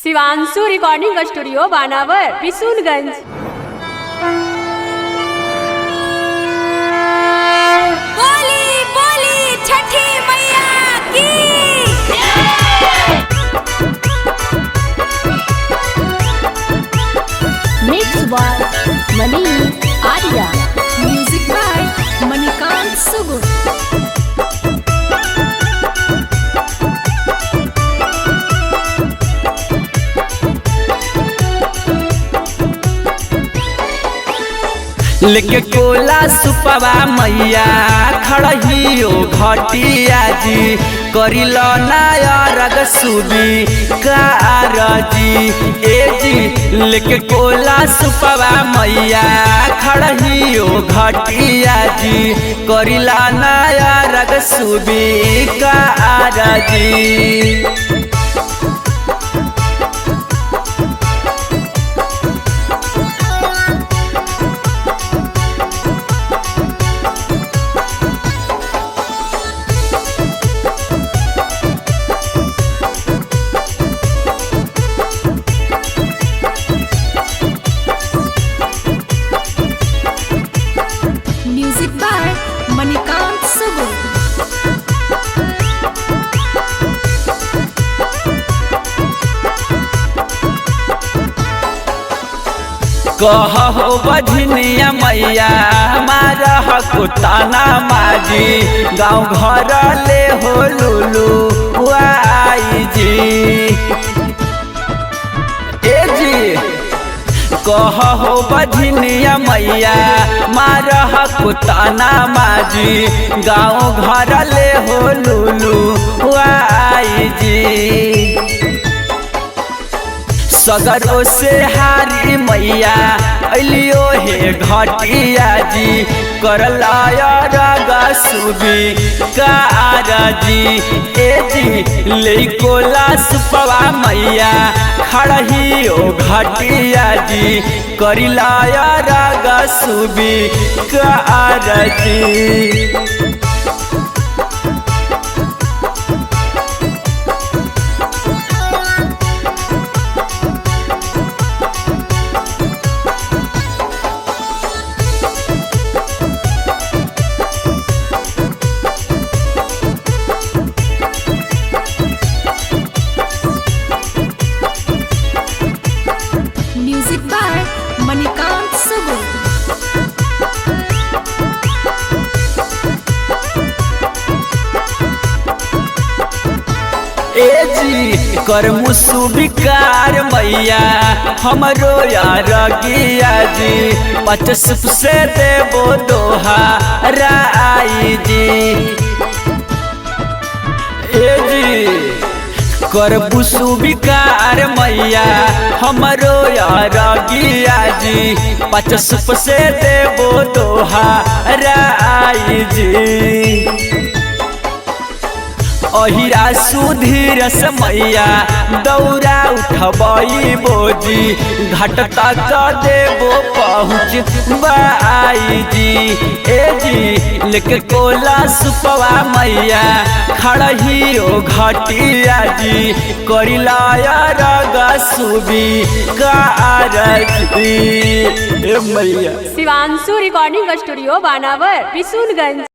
Shivanshu recording studio बानावर बिशुनगंज। बोली बोली छठी मैया की। Mix by Mani Arya, music by Manikant Sugur. लेके कोला सुपवा मैया खड़हियो घटिया जी करिल नायरग सुबी कारजी ए जी। लेके कोला सुपवा मैया खड़हियो घटिया जी करिल नायरग सुबी कारजी। Music by Manikant Sugur. कहो बझनिया मैया मारह कुताना माजी गाँव घर ले हो लुलू आई जी ए जी। कहो बझनिया मैया मारह कुताना माजी गाँव घर ले हो लुलू आई जी। सगरों से हारी मैया अलियो हे घटिया जी करलायरग सुबी कारजी ए जी। लेकोला सुपवा मैया खड़हियो घटिया जी करिलायरग सुबी कारजी। Music by Manikant Sugur. ए जी कर मुसुबिकार मैया हमरो यार गिया जी पचसुप से देबो दोहा राई जी ए जी। कर मुसुबिकार मैया हमरो यार गिया जी पचसुप से देबो दोहा राई जी। अहिरा सुधीर मैया दौरा उठबई बोजी घाट तक देबो पहुँच बाई जी ए जी। लेके कोला सुपवा मैया खड़हियो घटिया जी करिलायरग सुबी कारजी ए मैया। शिवांशु रिकॉर्डिंग स्टूडियो बानावर बिशुनगंज।